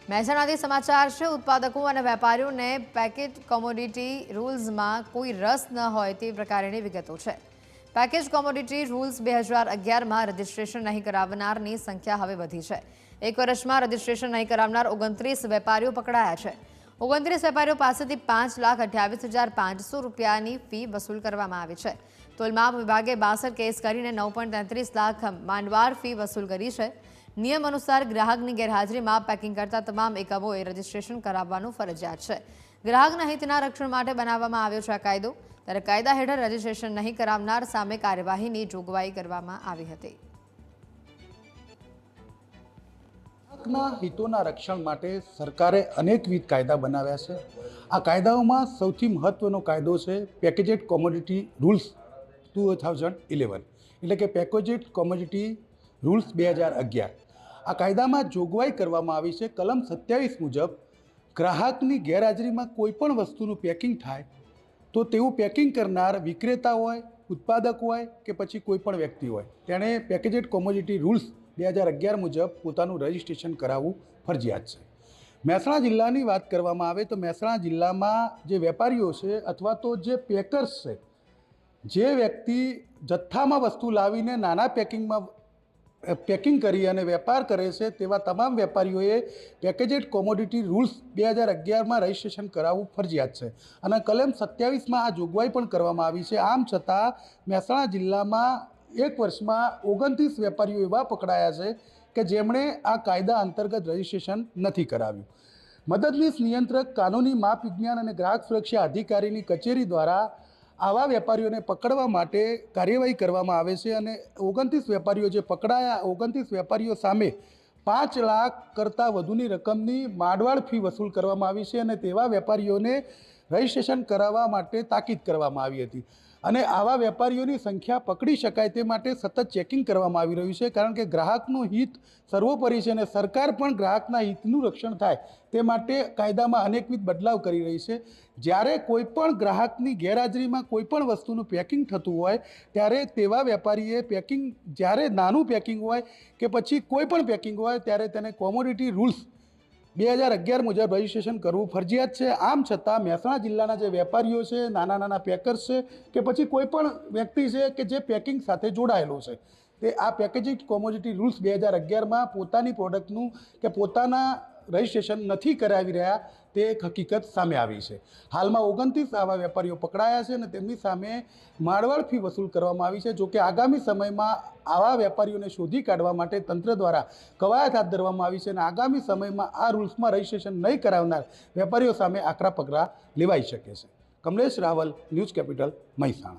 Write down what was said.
મહેસાણાથી સમાચાર છે। ઉત્પાદકો અને વેપારીઓને પેકેજ કોમોડિટી રૂલ્સમાં કોઈ રસ ન હોય તે પ્રકારની વિગતો છે। પેકેજ કોમોડિટી રૂલ્સ 2011માં રજીસ્ટ્રેશન નહીં કરાવનારની સંખ્યા હવે વધી છે। એક વર્ષમાં રજીસ્ટ્રેશન નહીં કરાવનાર 29 વેપારીઓ પકડાયા છે। 29 વેપારીઓ પાસેથી 5,28,500 રૂપિયાની ફી વસૂલ કરવામાં આવી છે। તોલમાપ વિભાગે 62 કેસ કરીને 9.33 લાખ માંડવાળ ફી વસૂલ કરી છે। નિયમ અનુસાર ગ્રાહકની ગેરહાજરીમાં પેકિંગ કરતા તમામ એકમોએ રજીસ્ટ્રેશન કરાવવાનું ફરજિયાત છે। ગ્રાહકના હિતના રક્ષણ માટે બનાવવામાં આવ્યો છે આ કાયદો। ત્યારે કાયદા હેઠળ રજીસ્ટ્રેશન નહીં કરાવનાર સામે કાર્યવાહીની જોગવાઈ કરવામાં આવી હતી। ગ્રાહકના હિતોના રક્ષણ માટે સરકારે અનેકવિધ કાયદા બનાવ્યા છે। આ કાયદાઓમાં સૌથી મહત્વનો કાયદો છે પેકેજેડ કોમોડિટી રૂલ્સ 2011 એટલે કે પેકેજેડ કોમોડિટી રૂલ્સ 2011। આ કાયદામાં જોગવાઈ કરવામાં આવી છે કલમ 27 મુજબ ગ્રાહકની ગેરહાજરીમાં કોઈપણ વસ્તુનું પેકિંગ થાય તો તેવું પેકિંગ કરનાર વિક્રેતા હોય, ઉત્પાદક હોય કે પછી કોઈપણ વ્યક્તિ હોય તેણે પેકેજેડ કોમોડિટી રૂલ્સ 2011 મુજબ પોતાનું રજિસ્ટ્રેશન કરાવવું ફરજિયાત છે। મહેસાણા જિલ્લાની વાત કરવામાં આવે તો મહેસાણા જિલ્લામાં જે વેપારીઓ છે અથવા તો જે પેકર્સ છે, જે વ્યક્તિ જથ્થામાં વસ્તુ લાવીને નાના પેકિંગ કરી અને વેપાર કરે છે તેવા તમામ વેપારીઓએ પેકેજેડ કોમોડિટી રૂલ્સ 2011માં રજિસ્ટ્રેશન કરાવવું ફરજિયાત છે અને કલમ 27માં આ જોગવાઈ પણ કરવામાં આવી છે। આમ છતાં મહેસાણા જિલ્લામાં એક વર્ષમાં 29 વેપારીઓ એવા પકડાયા છે કે જેમણે આ કાયદા અંતર્ગત રજિસ્ટ્રેશન નથી કરાવ્યું। મદદનીશ નિયંત્રક કાનૂની માપ વિજ્ઞાન અને ગ્રાહક સુરક્ષા અધિકારીની કચેરી દ્વારા આવા વેપારીઓને પકડવા માટે કાર્યવાહી કરવામાં આવે છે અને 29 વેપારીઓ જે પકડાયા 29 વેપારીઓ સામે 5 લાખ કરતાં વધુની રકમની માંડવાળ ફી વસૂલ કરવામાં આવી છે અને તેવા વેપારીઓને રજિસ્ટ્રેશન કરાવવા માટે તાકીદ કરવામાં આવી હતી અને આવા વેપારીઓની સંખ્યા પકડી શકાય તે માટે સતત ચેકિંગ કરવામાં આવી રહ્યું છે, કારણ કે ગ્રાહકનું હિત સર્વોપરી છે અને સરકાર પણ ગ્રાહકના હિતનું રક્ષણ થાય તે માટે કાયદામાં અનેકવિધ બદલાવ કરી રહી છે। જ્યારે કોઈપણ ગ્રાહકની ગેરહાજરીમાં કોઈપણ વસ્તુનું પેકિંગ થતું હોય ત્યારે તેવા વેપારીએ પેકિંગ જ્યારે નાનું પેકિંગ હોય કે પછી કોઈપણ પેકિંગ હોય ત્યારે તેને કોમોડિટી રૂલ્સ 2011 મુજબ રજિસ્ટ્રેશન કરવું ફરજિયાત છે। આમ છતાં મહેસાણા જિલ્લાના જે વેપારીઓ છે, નાના પેકર્સ છે કે પછી કોઈપણ વ્યક્તિ છે કે જે પેકિંગ સાથે જોડાયેલો છે તે આ પેકેજિંગ કોમોડિટી રૂલ્સ 2011માં પોતાની પ્રોડક્ટનું કે પોતાના રજિસ્ટ્રેશન નથી કરાવી રહ્યા તે એક હકીકત સામે આવી છે। હાલમાં 29 આવા વેપારીઓ પકડાયા છે અને તેમની સામે માંડવાળ ફી વસૂલ કરવામાં આવી છે। જોકે આગામી સમયમાં આવા વેપારીઓને શોધી કાઢવા માટે તંત્ર દ્વારા કવાયત હાથ ધરવામાં આવી છે અને આગામી સમયમાં આ રૂલ્સમાં રજિસ્ટ્રેશન નહીં કરાવનાર વેપારીઓ સામે આકરા પગલાં લેવાઈ શકે છે। Kamlesh Raval, news capital, Mehsana.